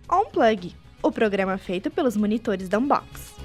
Unplug, o programa feito pelos monitores da Unbox.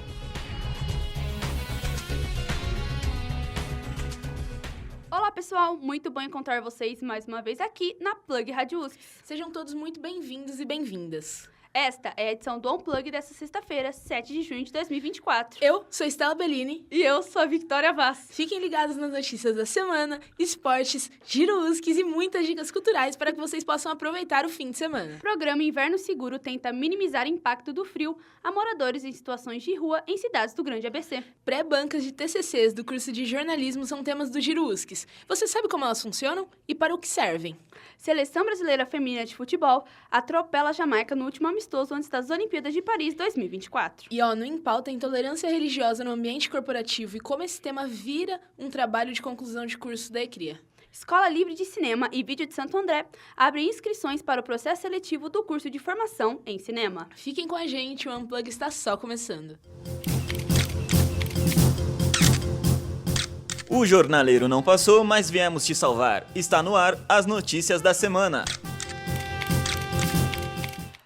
Olá pessoal, muito bom encontrar vocês mais uma vez aqui na Plug Rádio USP. Sejam todos muito bem-vindos e bem-vindas. Esta é a edição do Unplug desta sexta-feira, 7 de junho de 2024. Eu sou Estela Bellini. E eu sou a Victoria Vaz. Fiquem ligados nas notícias da semana, esportes, giro USCs e muitas dicas culturais para que vocês possam aproveitar o fim de semana. O programa Inverno Seguro tenta minimizar o impacto do frio a moradores em situações de rua em cidades do Grande ABC. Pré-bancas de TCCs do curso de jornalismo são temas do giro USCs. Você sabe como elas funcionam e para o que servem? Seleção brasileira feminina de futebol atropela a Jamaica no último amistoso antes das Olimpíadas de Paris 2024. E no Em Pauta, intolerância religiosa no ambiente corporativo e como esse tema vira um trabalho de conclusão de curso da ECRIA. Escola Livre de Cinema e Vídeo de Santo André abre inscrições para o processo seletivo do curso de formação em cinema. Fiquem com a gente, o Unplug está só começando. O jornaleiro não passou, mas viemos te salvar. Está no ar as notícias da semana.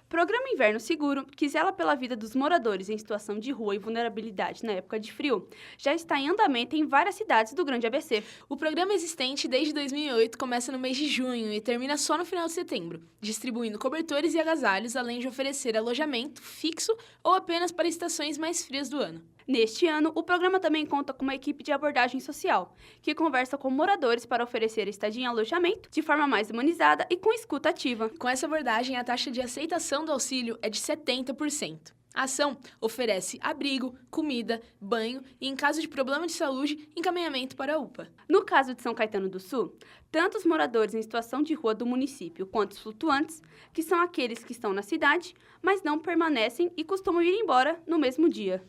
Programa Inverno Seguro, que zela pela vida dos moradores em situação de rua e vulnerabilidade na época de frio, já está em andamento em várias cidades do Grande ABC. O programa existente desde 2008 começa no mês de junho e termina só no final de setembro, distribuindo cobertores e agasalhos, além de oferecer alojamento fixo ou apenas para estações mais frias do ano. Neste ano, o programa também conta com uma equipe de abordagem social, que conversa com moradores para oferecer estadia em alojamento de forma mais humanizada e com escuta ativa. Com essa abordagem, a taxa de aceitação do auxílio é de 70%. A ação oferece abrigo, comida, banho e, em caso de problema de saúde, encaminhamento para a UPA. No caso de São Caetano do Sul, tanto os moradores em situação de rua do município quanto os flutuantes, que são aqueles que estão na cidade, mas não permanecem e costumam ir embora no mesmo dia.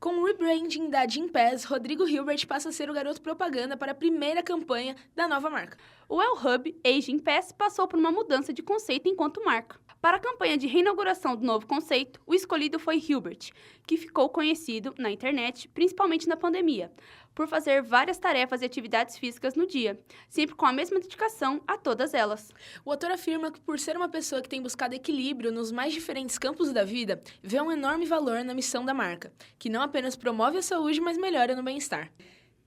Com o rebranding da Gympass, Rodrigo Hilbert passa a ser o garoto propaganda para a primeira campanha da nova marca. O El Hub ex-Gympass passou por uma mudança de conceito enquanto marca. Para a campanha de reinauguração do novo conceito, o escolhido foi Hilbert, que ficou conhecido na internet, principalmente na pandemia, por fazer várias tarefas e atividades físicas no dia, sempre com a mesma dedicação a todas elas. O ator afirma que, por ser uma pessoa que tem buscado equilíbrio nos mais diferentes campos da vida, vê um enorme valor na missão da marca, que não apenas promove a saúde, mas melhora no bem-estar.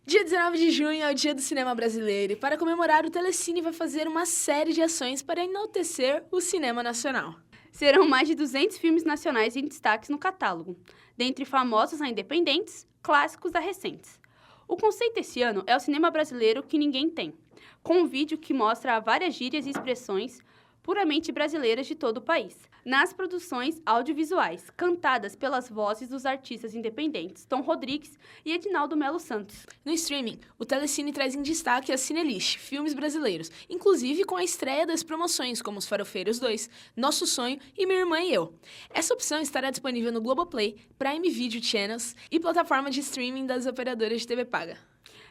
Dia 19 de junho é o Dia do Cinema Brasileiro e, para comemorar, o Telecine vai fazer uma série de ações para enaltecer o cinema nacional. Serão mais de 200 filmes nacionais em destaques no catálogo, dentre famosos a independentes, clássicos a recentes. O conceito esse ano é o cinema brasileiro que ninguém tem, com um vídeo que mostra várias gírias e expressões puramente brasileiras de todo o país, nas produções audiovisuais, cantadas pelas vozes dos artistas independentes Tom Rodrigues e Edinaldo Melo Santos. No streaming, o Telecine traz em destaque a Cinelist, filmes brasileiros, inclusive com a estreia das promoções como Os Farofeiros 2, Nosso Sonho e Minha Irmã e Eu. Essa opção estará disponível no Globoplay, Prime Video Channels e plataforma de streaming das operadoras de TV paga.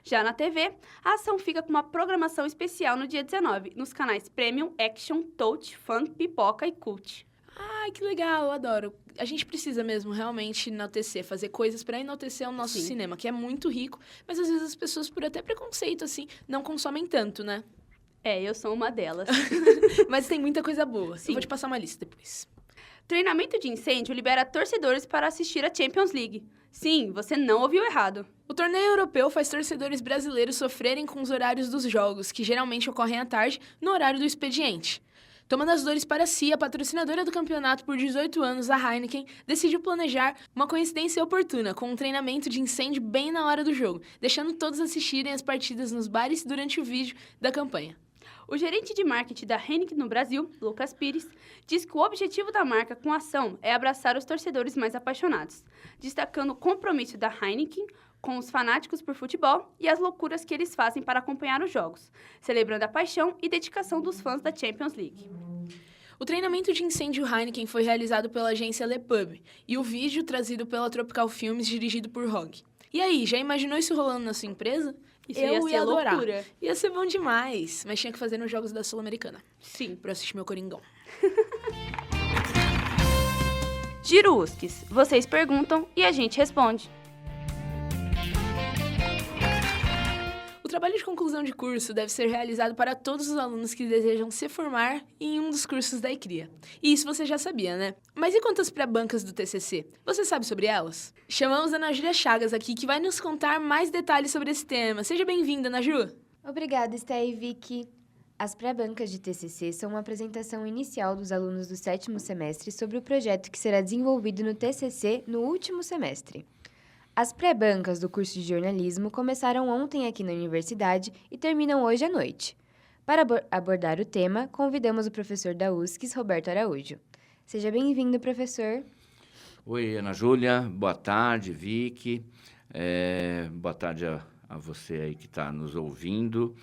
Já na TV, a ação fica com uma programação especial no dia 19, nos canais Premium, Action, Touch, Fun, Pipoca e Cult. Ai, que legal, eu adoro. A gente precisa mesmo realmente enaltecer, fazer coisas para enaltecer o nosso cinema, que é muito rico, mas às vezes as pessoas, por até preconceito, assim, não consomem tanto, né? Eu sou uma delas. Mas tem muita coisa boa. Sim. Eu vou te passar uma lista depois. Treinamento de incêndio libera torcedores para assistir a Champions League. Sim, você não ouviu errado. O torneio europeu faz torcedores brasileiros sofrerem com os horários dos jogos, que geralmente ocorrem à tarde, no horário do expediente. Tomando as dores para si, a patrocinadora do campeonato por 18 anos, a Heineken, decidiu planejar uma coincidência oportuna, com um treinamento de incêndio bem na hora do jogo, deixando todos assistirem as partidas nos bares durante o vídeo da campanha. O gerente de marketing da Heineken no Brasil, Lucas Pires, diz que o objetivo da marca com a ação é abraçar os torcedores mais apaixonados, destacando o compromisso da Heineken com os fanáticos por futebol e as loucuras que eles fazem para acompanhar os jogos, celebrando a paixão e dedicação dos fãs da Champions League. O treinamento de incêndio Heineken foi realizado pela agência Le Pub e o vídeo trazido pela Tropical Filmes, dirigido por Hogg. E aí, já imaginou isso rolando na sua empresa? Isso Eu ia adorar. Loucura. Ia ser bom demais, mas tinha que fazer nos Jogos da Sul-Americana. Sim. Pra eu assistir meu Coringão. Giro USCs. Vocês perguntam e a gente responde. trabalho de conclusão de curso deve ser realizado para todos os alunos que desejam se formar em um dos cursos da ICRIA. E isso você já sabia, né? Mas e quanto às pré-bancas do TCC? Você sabe sobre elas? Chamamos a Ana Júlia Chagas aqui, que vai nos contar mais detalhes sobre esse tema. Seja bem-vinda, Ana Ju! Obrigada, Esté e Vicky. As pré-bancas de TCC são uma apresentação inicial dos alunos do 7º semestre sobre o projeto que será desenvolvido no TCC no último semestre. As pré-bancas do curso de jornalismo começaram ontem aqui na universidade e terminam hoje à noite. Para abordar o tema, convidamos o professor da USCS, Roberto Araújo. Seja bem-vindo, professor. Oi, Ana Júlia. Boa tarde, Vicky. Boa tarde a você aí que está nos ouvindo.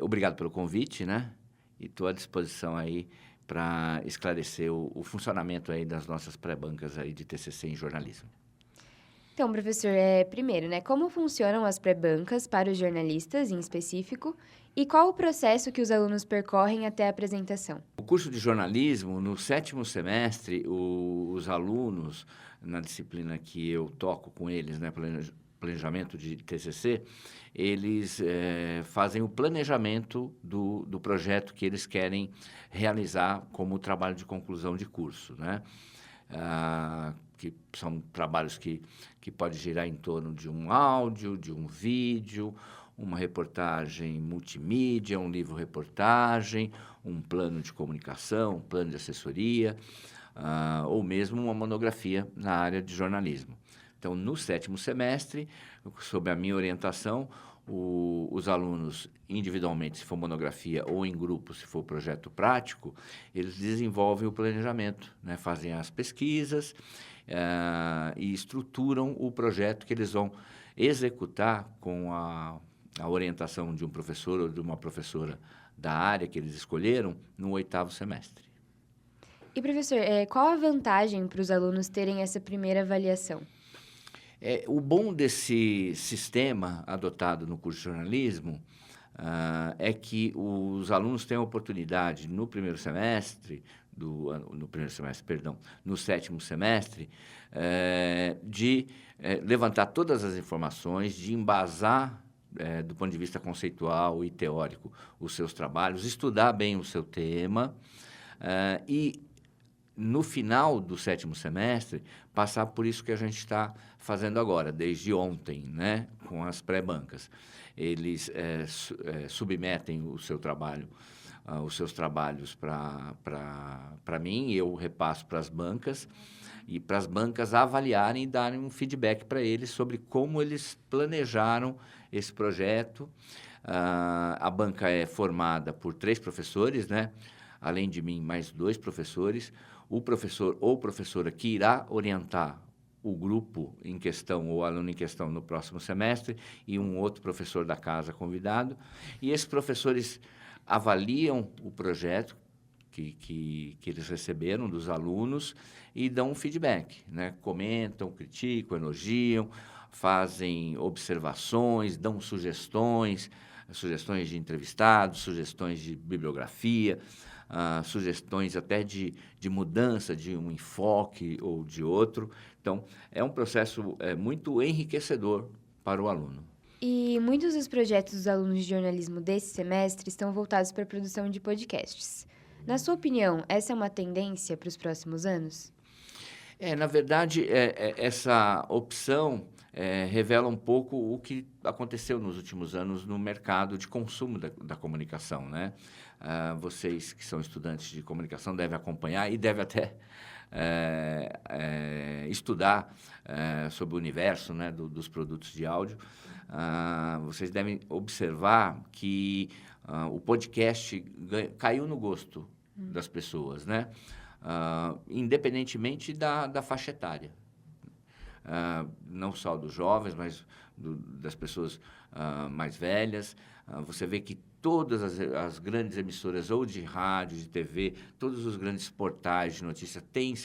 Obrigado pelo convite, né? E estou à disposição aí para esclarecer o funcionamento aí das nossas pré-bancas aí de TCC em jornalismo. Então, professor, primeiro, né, como funcionam as pré-bancas para os jornalistas em específico e qual o processo que os alunos percorrem até a apresentação? O curso de jornalismo, no 7º semestre, os alunos, na disciplina que eu toco com eles, né, planejamento de TCC, eles fazem o planejamento do projeto que eles querem realizar como trabalho de conclusão de curso, né? Que são trabalhos que pode girar em torno de um áudio, de um vídeo, uma reportagem multimídia, um livro-reportagem, um plano de comunicação, um plano de assessoria, ou mesmo uma monografia na área de jornalismo. Então, no 7º semestre, sob a minha orientação, os alunos, individualmente, se for monografia, ou em grupo, se for projeto prático, eles desenvolvem o planejamento, né? Fazem as pesquisas e estruturam o projeto que eles vão executar com a orientação de um professor ou de uma professora da área que eles escolheram no 8º semestre. E, professor, qual a vantagem para os alunos terem essa primeira avaliação? O bom desse sistema adotado no curso de jornalismo é que os alunos têm a oportunidade, no 7º semestre, de levantar todas as informações, de embasar, do ponto de vista conceitual e teórico, os seus trabalhos, estudar bem o seu tema e, no final do 7º semestre, passar por isso que a gente está fazendo agora, desde ontem, né, com as pré-bancas. Eles submetem o seu trabalho, os seus trabalhos para mim, eu repasso para as bancas, e para as bancas avaliarem e darem um feedback para eles sobre como eles planejaram esse projeto. A banca é formada por 3 professores, né? Além de mim, mais 2 professores. O professor ou professora que irá orientar o grupo em questão, ou o aluno em questão, no próximo semestre, e um outro professor da casa convidado. E esses professores avaliam o projeto que eles receberam dos alunos e dão um feedback, né? Comentam, criticam, elogiam, fazem observações, dão sugestões de entrevistados, sugestões de bibliografia, sugestões até de mudança de um enfoque ou de outro. Então, é um processo muito enriquecedor para o aluno. E muitos dos projetos dos alunos de jornalismo desse semestre estão voltados para a produção de podcasts. Na sua opinião, essa é uma tendência para os próximos anos? Na verdade, essa opção revela um pouco o que aconteceu nos últimos anos no mercado de consumo da comunicação, né? Vocês que são estudantes de comunicação devem acompanhar e devem até estudar sobre o universo, né, dos produtos de áudio. Vocês devem observar que o podcast caiu no gosto das pessoas, né? Independentemente da faixa etária. Não só dos jovens, mas das pessoas mais velhas. Você vê que todas as grandes emissoras, ou de rádio, de TV, todos os grandes portais de notícia têm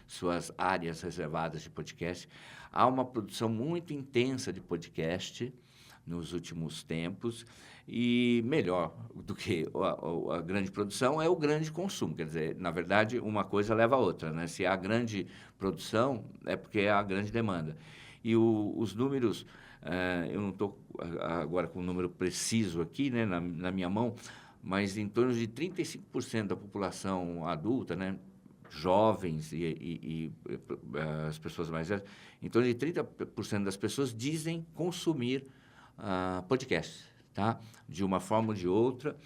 suas áreas reservadas de podcast. Há uma produção muito intensa de podcast nos últimos tempos, e melhor do que a grande produção é o grande consumo. Quer dizer, na verdade, uma coisa leva a outra, né? Se há grande produção, é porque há grande demanda. E os números Eu não estou agora com o número preciso aqui, né, na minha mão, mas em torno de 35% da população adulta, né, jovens e as pessoas mais velhas, em torno de 30% das pessoas dizem consumir podcasts, tá? De uma forma ou de outra,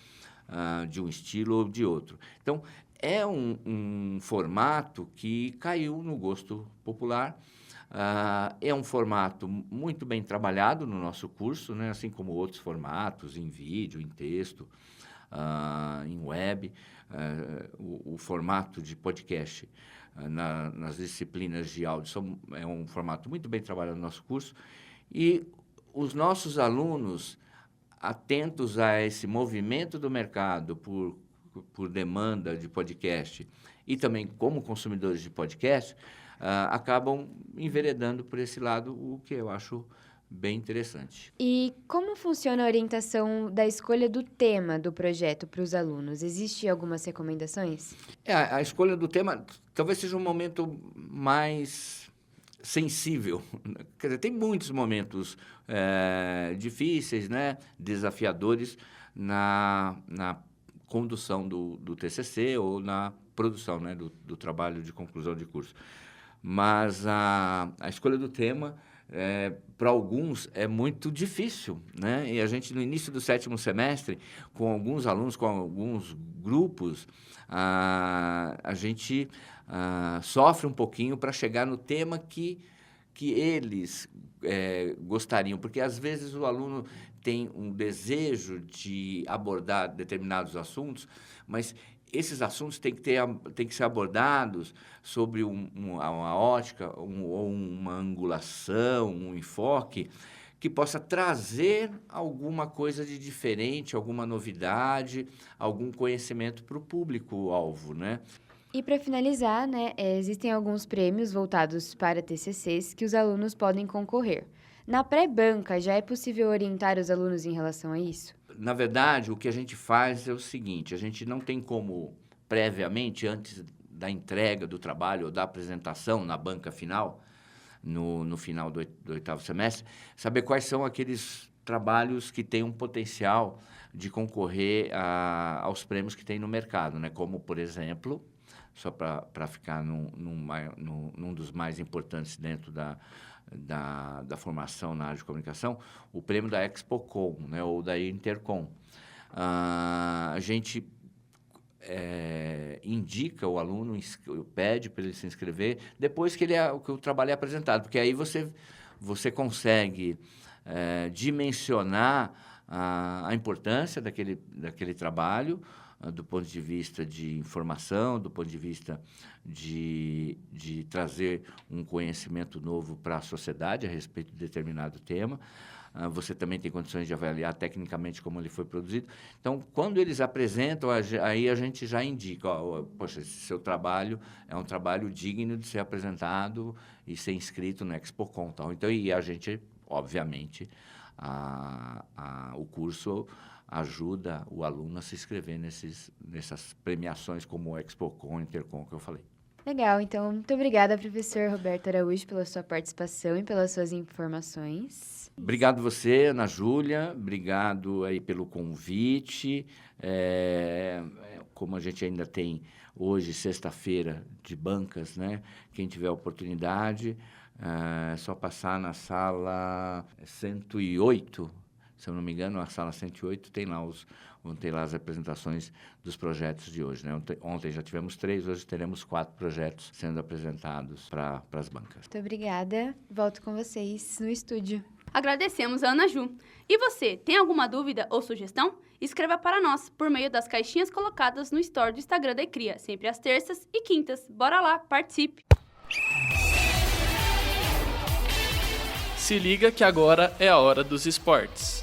de um estilo ou de outro. Então, é um formato que caiu no gosto popular. É um formato muito bem trabalhado no nosso curso, né? Assim como outros formatos, em vídeo, em texto, em web. O formato de podcast nas disciplinas de áudio é um formato muito bem trabalhado no nosso curso. E os nossos alunos, atentos a esse movimento do mercado por demanda de podcast e também como consumidores de podcast, acabam enveredando por esse lado, o que eu acho bem interessante. E como funciona a orientação da escolha do tema do projeto para os alunos? Existem algumas recomendações? A escolha do tema talvez seja um momento mais sensível. Quer dizer, tem muitos momentos difíceis, né, desafiadores na condução do TCC ou na produção, né, do trabalho de conclusão de curso. Mas a escolha do tema, para alguns, é muito difícil, né? E a gente, no início do 7º semestre, com alguns alunos, com alguns grupos, a gente sofre um pouquinho para chegar no tema que eles gostariam, porque às vezes o aluno tem um desejo de abordar determinados assuntos, mas esses assuntos têm que ser abordados sobre uma ótica, ou uma angulação, um enfoque que possa trazer alguma coisa de diferente, alguma novidade, algum conhecimento para o público-alvo, né? E para finalizar, né, existem alguns prêmios voltados para TCCs que os alunos podem concorrer. Na pré-banca, já é possível orientar os alunos em relação a isso? Na verdade, o que a gente faz é o seguinte: a gente não tem como, previamente, antes da entrega do trabalho ou da apresentação na banca final, no final do 8º semestre, saber quais são aqueles trabalhos que têm um potencial de concorrer aos prêmios que tem no mercado, né? Como, por exemplo, só para ficar num dos mais importantes dentro da formação na área de comunicação, o prêmio da ExpoCom, né, ou da Intercom. A gente indica o aluno, pede para ele se inscrever depois que o trabalho é apresentado, porque aí você consegue dimensionar a importância daquele trabalho, do ponto de vista de informação, do ponto de vista de trazer um conhecimento novo para a sociedade a respeito de determinado tema. Você também tem condições de avaliar tecnicamente como ele foi produzido. Então, quando eles apresentam, aí a gente já indica, poxa, esse seu trabalho é um trabalho digno de ser apresentado e ser inscrito no ExpoCom. Então, e a gente, obviamente, o curso ajuda o aluno a se inscrever nessas premiações como o ExpoCom, Intercom, que eu falei. Legal, então, muito obrigada, professor Roberto Araújo, pela sua participação e pelas suas informações. Obrigado você, Ana Júlia, obrigado aí pelo convite. Como a gente ainda tem hoje, sexta-feira, de bancas, né? Quem tiver oportunidade, é só passar na sala 108, se eu não me engano, a sala 108 tem lá as apresentações dos projetos de hoje, né? Ontem já tivemos 3, hoje teremos 4 projetos sendo apresentados para as bancas. Muito obrigada. Volto com vocês no estúdio. Agradecemos a Ana Ju. E você, tem alguma dúvida ou sugestão? Escreva para nós por meio das caixinhas colocadas no story do Instagram da ECRIA, sempre às terças e quintas. Bora lá, participe! Se liga que agora é a hora dos esportes.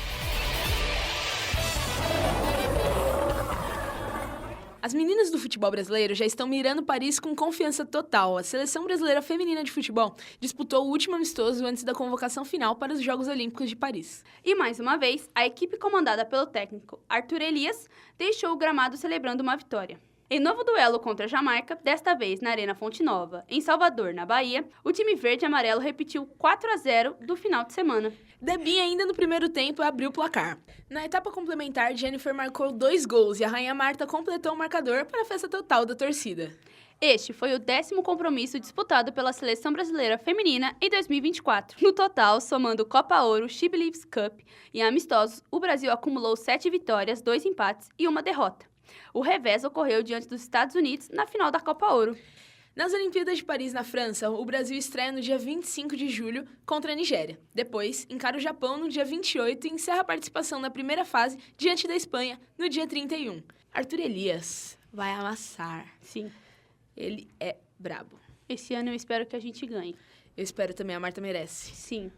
As meninas do futebol brasileiro já estão mirando Paris com confiança total. A seleção brasileira feminina de futebol disputou o último amistoso antes da convocação final para os Jogos Olímpicos de Paris. E mais uma vez, a equipe comandada pelo técnico Arthur Elias deixou o gramado celebrando uma vitória. Em novo duelo contra a Jamaica, desta vez na Arena Fonte Nova, em Salvador, na Bahia, o time verde e amarelo repetiu 4-0 do final de semana. Debinha ainda no primeiro tempo abriu o placar. Na etapa complementar, Jennifer marcou 2 gols e a Rainha Marta completou o marcador para a festa total da torcida. Este foi o 10º compromisso disputado pela Seleção Brasileira Feminina em 2024. No total, somando Copa Ouro, She Believes Cup e amistosos, o Brasil acumulou 7 vitórias, 2 empates e 1 derrota. O revés ocorreu diante dos Estados Unidos na final da Copa Ouro. Nas Olimpíadas de Paris, na França, o Brasil estreia no dia 25 de julho contra a Nigéria. Depois, encara o Japão no dia 28 e encerra a participação na primeira fase diante da Espanha no dia 31. Arthur Elias vai amassar. Sim, Ele é brabo. esse ano eu espero que a gente ganhe. Eu espero também, a Marta merece. Sim.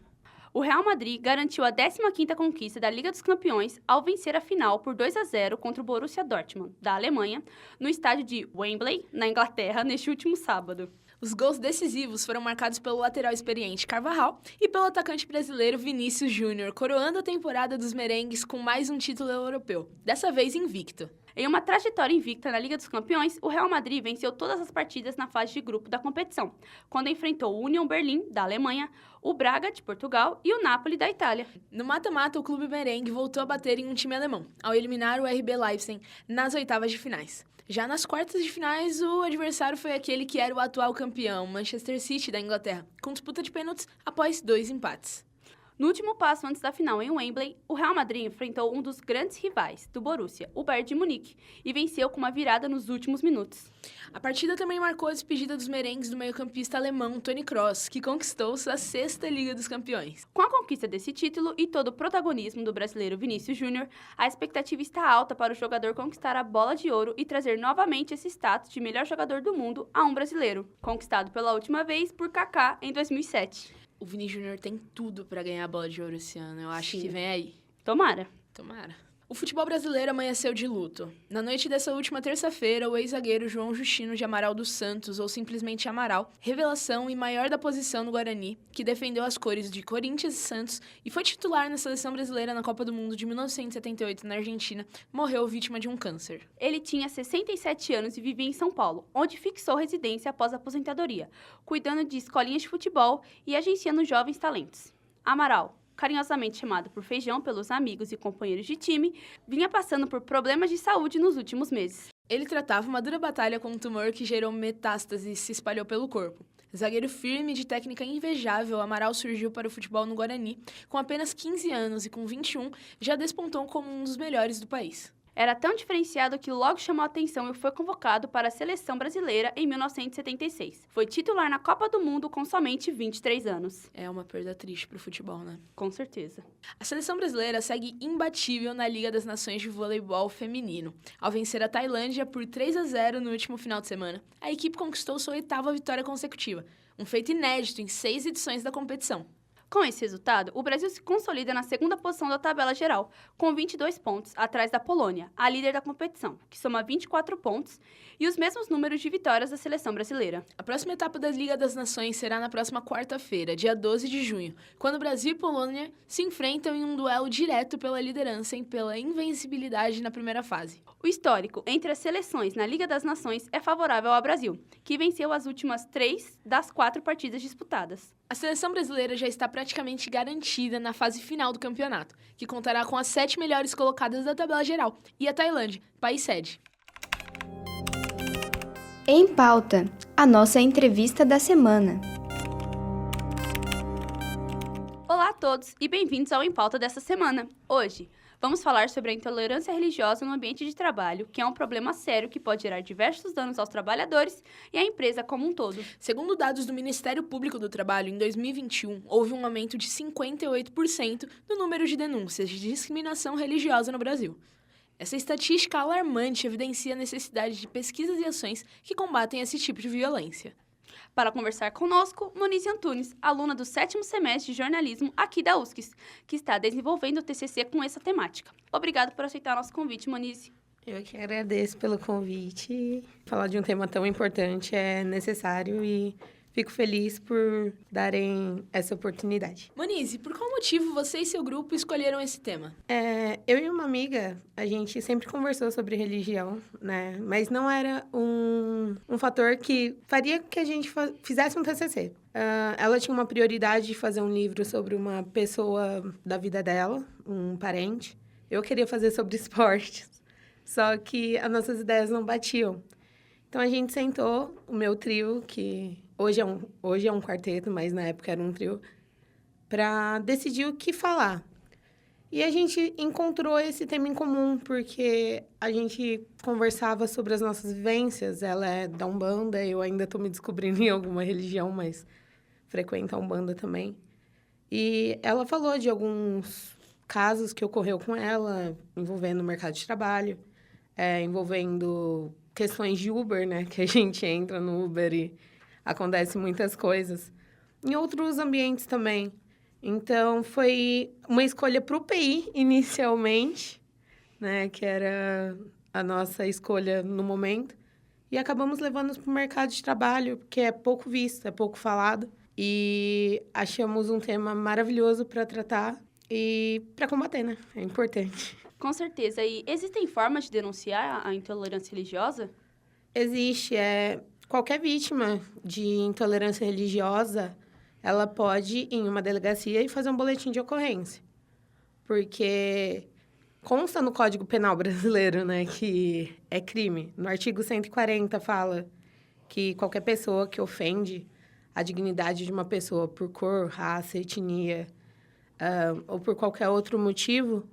O Real Madrid garantiu a 15ª conquista da Liga dos Campeões ao vencer a final por 2-0 contra o Borussia Dortmund, da Alemanha, no estádio de Wembley, na Inglaterra, neste último sábado. Os gols decisivos foram marcados pelo lateral experiente Carvajal e pelo atacante brasileiro Vinícius Júnior, coroando a temporada dos merengues com mais um título europeu, dessa vez invicto. Em uma trajetória invicta na Liga dos Campeões, o Real Madrid venceu todas as partidas na fase de grupo da competição, quando enfrentou o Union Berlin, da Alemanha, o Braga, de Portugal, e o Napoli, da Itália. No mata-mata, o clube merengue voltou a bater em um time alemão, ao eliminar o RB Leipzig nas oitavas de finais. Já nas quartas de finais, o adversário foi aquele que era o atual campeão, Manchester City, da Inglaterra, com disputa de pênaltis após 2 empates. No último passo antes da final em Wembley, o Real Madrid enfrentou um dos grandes rivais do Borussia, o Bayern de Munique, e venceu com uma virada nos últimos minutos. A partida também marcou a despedida dos merengues do meio-campista alemão Toni Kroos, que conquistou sua 6ª Liga dos Campeões. Com a conquista desse título e todo o protagonismo do brasileiro Vinícius Júnior, a expectativa está alta para o jogador conquistar a Bola de Ouro e trazer novamente esse status de melhor jogador do mundo a um brasileiro, conquistado pela última vez por Kaká em 2007. O Vini Júnior tem tudo para ganhar a Bola de Ouro esse ano. Eu acho que vem aí. Tomara. Tomara. O futebol brasileiro amanheceu de luto. Na noite dessa última terça-feira, o ex-zagueiro João Justino de Amaral dos Santos, ou simplesmente Amaral, revelação e maior da posição no Guarani, que defendeu as cores de Corinthians e Santos e foi titular na seleção brasileira na Copa do Mundo de 1978 na Argentina, morreu vítima de um câncer. Ele tinha 67 anos e vivia em São Paulo, onde fixou residência após a aposentadoria, cuidando de escolinhas de futebol e agenciando jovens talentos. Amaral, carinhosamente chamado por Feijão pelos amigos e companheiros de time, vinha passando por problemas de saúde nos últimos meses. Ele tratava uma dura batalha com um tumor que gerou metástase e se espalhou pelo corpo. Zagueiro firme de técnica invejável, Amaral surgiu para o futebol no Guarani. Com apenas 15 anos e com 21, já despontou como um dos melhores do país. Era tão diferenciado que logo chamou a atenção e foi convocado para a seleção brasileira em 1976. Foi titular na Copa do Mundo com somente 23 anos. É uma perda triste para o futebol, né? Com certeza. A seleção brasileira segue imbatível na Liga das Nações de Voleibol Feminino. Ao vencer a Tailândia por 3-0 no último final de semana, a equipe conquistou sua 8ª vitória consecutiva, um feito inédito em 6 edições da competição. Com esse resultado, o Brasil se consolida na 2ª posição da tabela geral, com 22 pontos, atrás da Polônia, a líder da competição, que soma 24 pontos, e os mesmos números de vitórias da seleção brasileira. A próxima etapa da Liga das Nações será na próxima quarta-feira, dia 12 de junho, quando Brasil e Polônia se enfrentam em um duelo direto pela liderança e pela invencibilidade na primeira fase. O histórico entre as seleções na Liga das Nações é favorável ao Brasil, que venceu as últimas 3 das 4 partidas disputadas. A seleção brasileira já está praticamente garantida na fase final do campeonato, que contará com as 7 melhores colocadas da tabela geral, e a Tailândia, país sede. Em pauta, a nossa entrevista da semana. Olá a todos e bem-vindos ao Em Pauta dessa semana. Hoje, vamos falar sobre a intolerância religiosa no ambiente de trabalho, que é um problema sério que pode gerar diversos danos aos trabalhadores e à empresa como um todo. Segundo dados do Ministério Público do Trabalho, em 2021, houve um aumento de 58% no número de denúncias de discriminação religiosa no Brasil. Essa estatística alarmante evidencia a necessidade de pesquisas e ações que combatem esse tipo de violência. Para conversar conosco, Monize Antunes, aluna do 7º semestre de jornalismo aqui da USCS, que está desenvolvendo o TCC com essa temática. Obrigada por aceitar nosso convite, Monize. Eu que agradeço pelo convite. Falar de um tema tão importante é necessário e fico feliz por darem essa oportunidade. Monize, por qual motivo você e seu grupo escolheram esse tema? Eu e uma amiga, a gente sempre conversou sobre religião, né? Mas não era um fator que faria que a gente fizesse um TCC. Ela tinha uma prioridade de fazer um livro sobre uma pessoa da vida dela, um parente. Eu queria fazer sobre esportes, só que as nossas ideias não batiam. Então, a gente sentou, o meu trio, que hoje é um quarteto, mas na época era um trio, para decidir o que falar. E a gente encontrou esse tema em comum, porque a gente conversava sobre as nossas vivências. Ela é da Umbanda, eu ainda estou me descobrindo em alguma religião, mas frequento a Umbanda também. E ela falou de alguns casos que ocorreu com ela, envolvendo o mercado de trabalho, envolvendo questões de Uber, né? Que a gente entra no Uber e acontece muitas coisas. Em outros ambientes também. Então, foi uma escolha para o PI, inicialmente, né? Que era a nossa escolha no momento. E acabamos levando para o mercado de trabalho, porque é pouco visto, é pouco falado. E achamos um tema maravilhoso para tratar e para combater, né? É importante. Com certeza. E existem formas de denunciar a intolerância religiosa? Existe. Qualquer vítima de intolerância religiosa, ela pode ir em uma delegacia e fazer um boletim de ocorrência. Porque consta no Código Penal brasileiro, né, que é crime. No artigo 140 fala que qualquer pessoa que ofende a dignidade de uma pessoa por cor, raça, etnia, ou por qualquer outro motivo,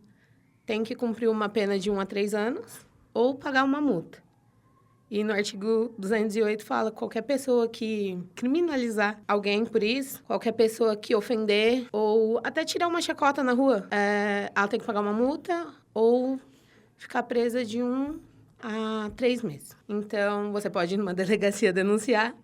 tem que cumprir uma pena de 1 a 3 anos ou pagar uma multa. E no artigo 208 fala que qualquer pessoa que criminalizar alguém por isso, qualquer pessoa que ofender ou até tirar uma chacota na rua, ela tem que pagar uma multa ou ficar presa de 1 a 3 meses. Então, você pode ir numa delegacia denunciar,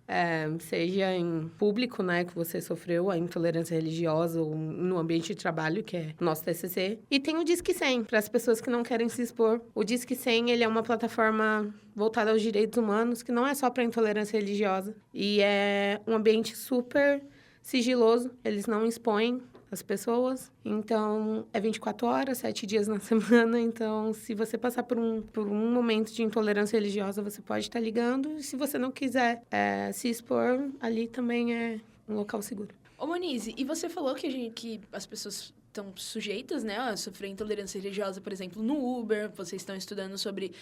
seja em público, né, que você sofreu a intolerância religiosa ou no ambiente de trabalho, que é o nosso TCC. E tem o Disque 100, para as pessoas que não querem se expor. O Disque 100, ele é uma plataforma voltada aos direitos humanos, que não é só para intolerância religiosa. E é um ambiente super sigiloso, eles não expõem as pessoas. Então, é 24 horas, 7 dias na semana. Então, se você passar por um momento de intolerância religiosa, você pode estar ligando. E se você não quiser se expor, ali também é um local seguro. Ô, Monize, e você falou que as pessoas estão sujeitas, né, a sofrer intolerância religiosa, por exemplo, no Uber. Vocês estão estudando sobre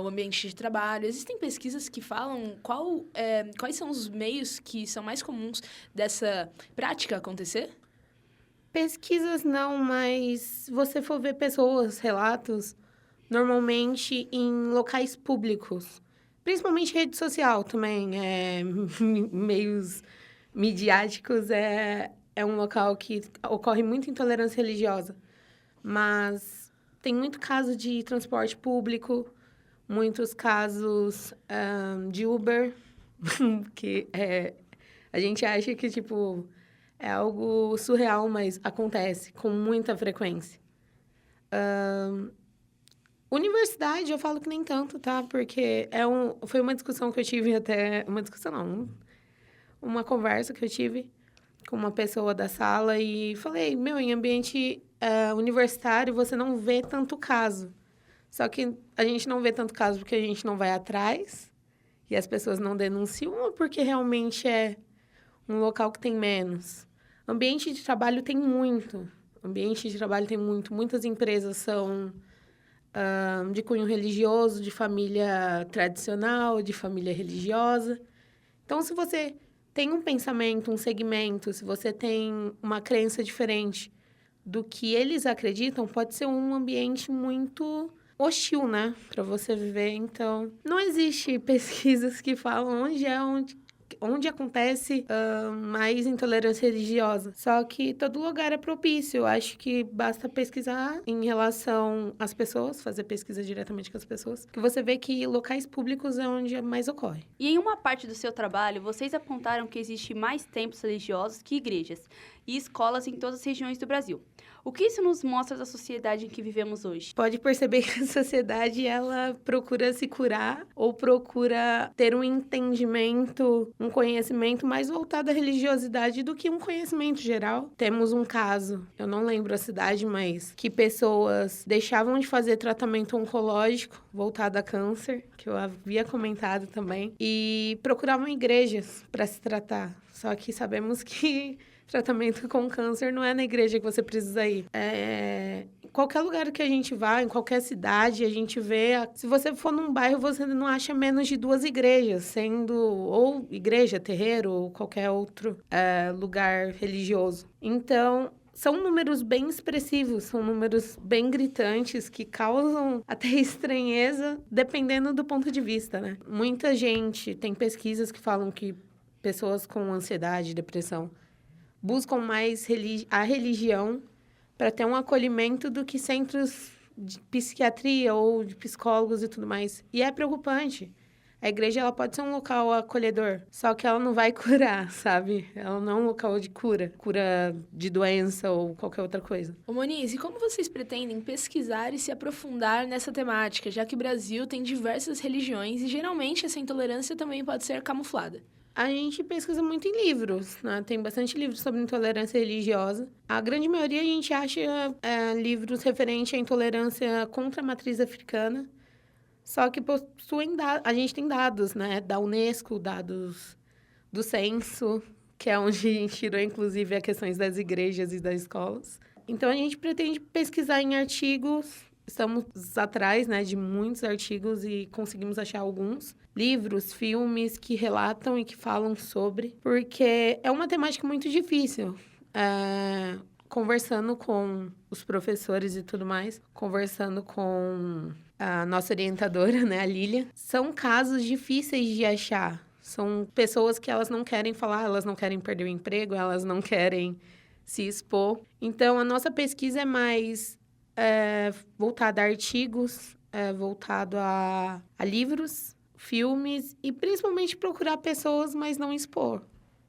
o ambiente de trabalho. Existem pesquisas que falam quais são os meios que são mais comuns dessa prática acontecer? Pesquisas não, mas se você for ver pessoas, relatos, normalmente em locais públicos, principalmente rede social também, meios midiáticos, é um local que ocorre muita intolerância religiosa. Mas tem muito caso de transporte público, muitos casos de Uber, que a gente acha que, tipo, é algo surreal, mas acontece com muita frequência. Universidade, eu falo que nem tanto, tá? Porque foi uma discussão que eu tive até... Uma discussão, não. Uma conversa que eu tive com uma pessoa da sala e falei, em ambiente universitário você não vê tanto caso. Só que a gente não vê tanto caso porque a gente não vai atrás e as pessoas não denunciam ou porque realmente é um local que tem menos. Ambiente de trabalho tem muito. Muitas empresas são de cunho religioso, de família tradicional, de família religiosa. Então, se você tem um pensamento, um segmento, se você tem uma crença diferente do que eles acreditam, pode ser um ambiente muito hostil, né? Para você viver. Então, não existe pesquisas que falam onde acontece mais intolerância religiosa. Só que todo lugar é propício. Eu acho que basta pesquisar em relação às pessoas, fazer pesquisa diretamente com as pessoas, que você vê que locais públicos é onde mais ocorre. E em uma parte do seu trabalho, vocês apontaram que existe mais templos religiosos que igrejas. e escolas em todas as regiões do Brasil. O que isso nos mostra da sociedade em que vivemos hoje? Pode perceber que a sociedade, ela procura se curar ou procura ter um entendimento, um conhecimento mais voltado à religiosidade do que um conhecimento geral. Temos um caso, eu não lembro a cidade, mas que pessoas deixavam de fazer tratamento oncológico voltado a câncer, que eu havia comentado também, e procuravam igrejas para se tratar. Só que sabemos que tratamento com câncer não é na igreja que você precisa ir. Em qualquer lugar que a gente vá, em qualquer cidade, a gente vê... Se você for num bairro, você não acha menos de 2 igrejas, sendo ou igreja, terreiro, ou qualquer outro lugar religioso. Então, são números bem expressivos, são números bem gritantes, que causam até estranheza, dependendo do ponto de vista, né? Muita gente, tem pesquisas que falam que pessoas com ansiedade, depressão, buscam mais a religião para ter um acolhimento do que centros de psiquiatria ou de psicólogos e tudo mais. E é preocupante. A igreja, ela pode ser um local acolhedor, só que ela não vai curar, sabe? Ela não é um local de cura de doença ou qualquer outra coisa. Ô Moniz, e como vocês pretendem pesquisar e se aprofundar nessa temática, já que o Brasil tem diversas religiões e geralmente essa intolerância também pode ser camuflada? A gente pesquisa muito em livros, né? Tem bastante livros sobre intolerância religiosa. A grande maioria a gente acha livros referentes à intolerância contra a matriz africana. Só que possuem a gente tem dados, né? Da Unesco, dados do censo, que é onde a gente tirou, inclusive, as questões das igrejas e das escolas. Então, a gente pretende pesquisar em artigos. Estamos atrás, né, de muitos artigos e conseguimos achar alguns. Livros, filmes que relatam e que falam sobre. Porque é uma temática muito difícil. Conversando com os professores e tudo mais, conversando com a nossa orientadora, né, a Lília, são casos difíceis de achar. São pessoas que elas não querem falar, elas não querem perder o emprego, elas não querem se expor. Então, a nossa pesquisa é mais voltada a artigos, voltado a livros, filmes e principalmente procurar pessoas, mas não expor.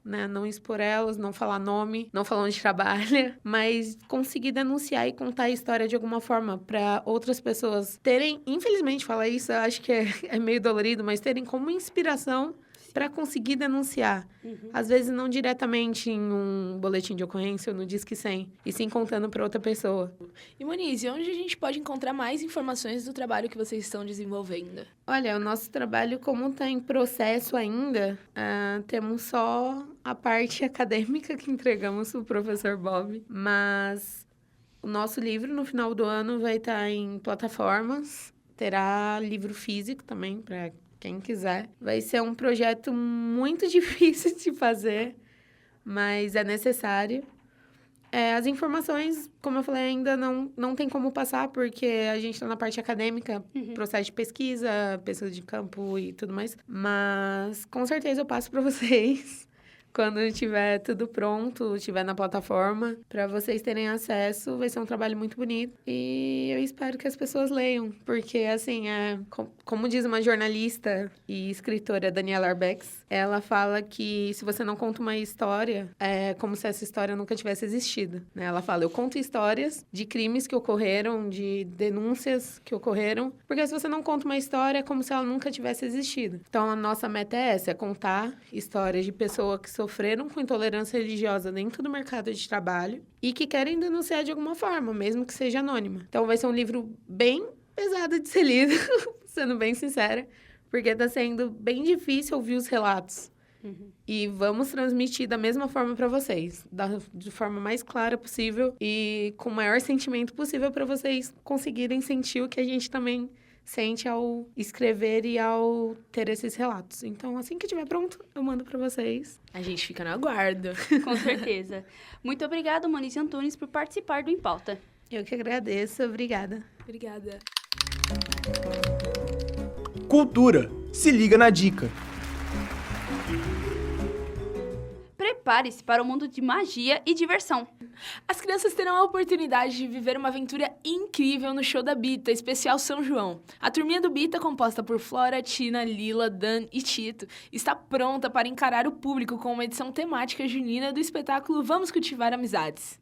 Né? Não expor elas, não falar nome, não falar onde trabalha, mas conseguir denunciar e contar a história de alguma forma para outras pessoas terem, infelizmente falar isso, eu acho que é meio dolorido, mas terem como inspiração para conseguir denunciar. Às vezes não diretamente em um boletim de ocorrência ou no Disque 100, e sim contando para outra pessoa. E Moniz, e onde a gente pode encontrar mais informações do trabalho que vocês estão desenvolvendo? Olha, o nosso trabalho, como está em processo ainda, temos só a parte acadêmica que entregamos para o professor Bob, mas o nosso livro, no final do ano, vai estar em plataformas, terá livro físico também, para quem quiser. Vai ser um projeto muito difícil de fazer, mas é necessário. As informações, como eu falei, ainda não tem como passar, porque a gente está na parte acadêmica, processo de pesquisa de campo e tudo mais. Mas, com certeza, eu passo para vocês quando estiver tudo pronto, estiver na plataforma, para vocês terem acesso. Vai ser um trabalho muito bonito e eu espero que as pessoas leiam, porque, assim, como diz uma jornalista e escritora, Daniela Arbex, ela fala que se você não conta uma história, é como se essa história nunca tivesse existido, né? Ela fala, eu conto histórias de crimes que ocorreram, de denúncias que ocorreram, porque se você não conta uma história, é como se ela nunca tivesse existido. Então, a nossa meta é essa, é contar histórias de pessoas que sofreram com intolerância religiosa dentro do mercado de trabalho e que querem denunciar de alguma forma, mesmo que seja anônima. Então, vai ser um livro bem pesado de ser lido, sendo bem sincera, porque está sendo bem difícil ouvir os relatos. E vamos transmitir da mesma forma para vocês, de forma mais clara possível e com o maior sentimento possível para vocês conseguirem sentir o que a gente também sente ao escrever e ao ter esses relatos. Então, assim que estiver pronto, eu mando para vocês. A gente fica no aguardo. Com certeza. Muito obrigada, Moniz Antunes, por participar do Em Pauta. Eu que agradeço. Obrigada. Obrigada. Cultura. Se liga na dica. prepare-se para um mundo de magia e diversão. As crianças terão a oportunidade de viver uma aventura incrível no show da Bita, especial São João. A turminha do Bita, composta por Flora, Tina, Lila, Dan e Tito, está pronta para encarar o público com uma edição temática junina do espetáculo Vamos Cultivar Amizades.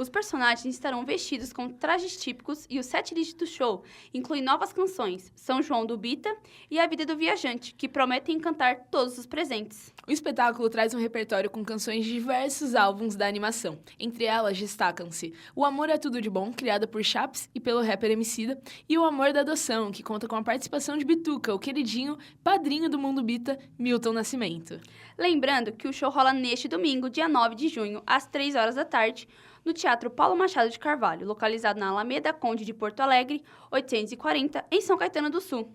Os personagens estarão vestidos com trajes típicos e o setlist do show inclui novas canções, São João do Bita e A Vida do Viajante, que prometem encantar todos os presentes. O espetáculo traz um repertório com canções de diversos álbuns da animação. Entre elas destacam-se O Amor é Tudo de Bom, criada por Chaps e pelo rapper Emicida, e O Amor da Adoção, que conta com a participação de Bituca, o queridinho padrinho do mundo Bita, Milton Nascimento. Lembrando que o show rola neste domingo, dia 9 de junho, às 3 horas da tarde, no Teatro Paulo Machado de Carvalho, localizado na Alameda Conde de Porto Alegre, 840, em São Caetano do Sul.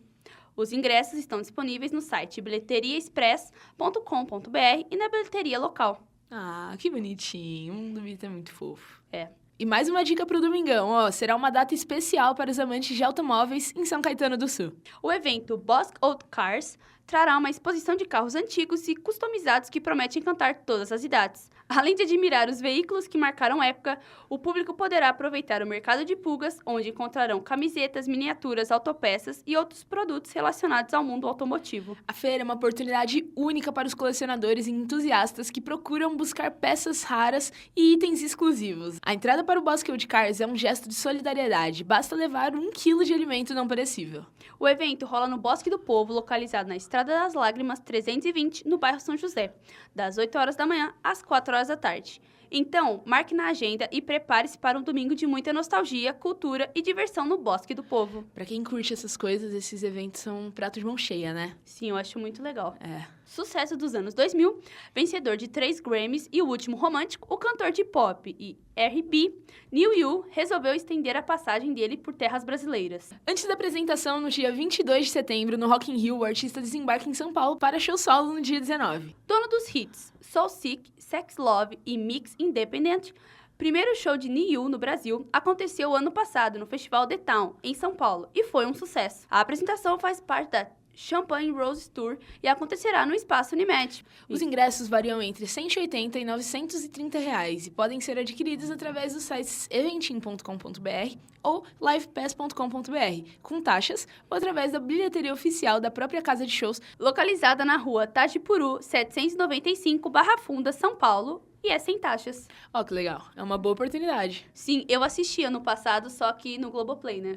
Os ingressos estão disponíveis no site bilheteriaexpress.com.br e na bilheteria local. Ah, que bonitinho. O mundo Bita é muito fofo. É. E mais uma dica pro domingão, será uma data especial para os amantes de automóveis em São Caetano do Sul. O evento Bosque Old Cars trará uma exposição de carros antigos e customizados que promete encantar todas as idades. Além de admirar os veículos que marcaram época, o público poderá aproveitar o mercado de pulgas, onde encontrarão camisetas, miniaturas, autopeças e outros produtos relacionados ao mundo automotivo. A feira é uma oportunidade única para os colecionadores e entusiastas que procuram buscar peças raras e itens exclusivos. A entrada para o Bosque Old Cars é um gesto de solidariedade, basta levar 1 quilo de alimento não perecível. O evento rola no Bosque do Povo, localizado na Estrada das Lágrimas 320, no bairro São José, das 8 horas da manhã às 4 horas da tarde. Então, marque na agenda e prepare-se para um domingo de muita nostalgia, cultura e diversão no Bosque do Povo. Pra quem curte essas coisas, esses eventos são um prato de mão cheia, né? Sim, eu acho muito legal. É. Sucesso dos anos 2000, vencedor de 3 Grammys e o último romântico, o cantor de pop e R&B, Neil Young, resolveu estender a passagem dele por terras brasileiras. Antes da apresentação, no dia 22 de setembro, no Rock in Rio, o artista desembarca em São Paulo para show solo no dia 19. Dono dos hits Soul Sick, Sex Love e Mix Independent, primeiro show de Niu no Brasil aconteceu ano passado no Festival The Town, em São Paulo, e foi um sucesso. A apresentação faz parte da Champagne Rose Tour e acontecerá no Espaço Unimed. Os ingressos variam entre R$ 180 e R$ 930 e podem ser adquiridos através dos sites eventim.com.br ou livepass.com.br, com taxas, ou através da bilheteria oficial da própria casa de shows, localizada na rua Tajipuru, 795, Barra Funda, São Paulo, e é sem taxas. Ó, que legal. É uma boa oportunidade. Sim, eu assisti ano passado, só que no Globoplay, né?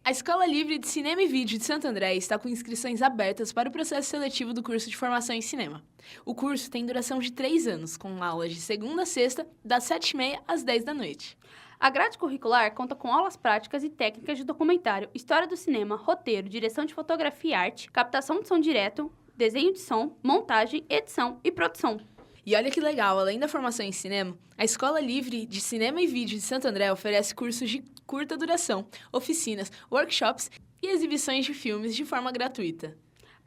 A Escola Livre de Cinema e Vídeo de Santo André está com inscrições abertas para o processo seletivo do curso de formação em cinema. O curso tem duração de 3 anos, com aulas de segunda a sexta, das 7h30 às 10 da noite. A grade curricular conta com aulas práticas e técnicas de documentário, história do cinema, roteiro, direção de fotografia e arte, captação de som direto, desenho de som, montagem, edição e produção. E olha que legal, além da formação em cinema, a Escola Livre de Cinema e Vídeo de Santo André oferece cursos de curta duração, oficinas, workshops e exibições de filmes de forma gratuita.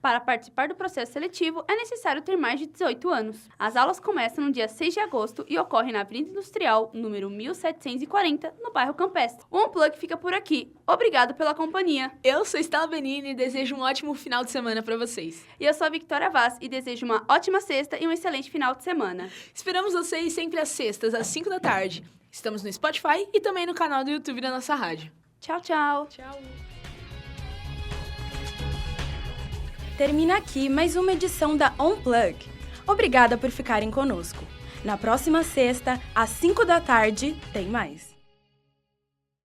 Para participar do processo seletivo, é necessário ter mais de 18 anos. As aulas começam no dia 6 de agosto e ocorrem na Avenida Industrial, número 1740, no bairro Campestre. O Unplug fica por aqui. Obrigado pela companhia. Eu sou Estela Benini e desejo um ótimo final de semana para vocês. E eu sou a Victoria Vaz e desejo uma ótima sexta e um excelente final de semana. Esperamos vocês sempre às sextas, às 5 da tarde. Estamos no Spotify e também no canal do YouTube da nossa rádio. Tchau, tchau. Tchau. Termina aqui mais uma edição da Unplug. Obrigada por ficarem conosco. Na próxima sexta, às 5 da tarde, tem mais.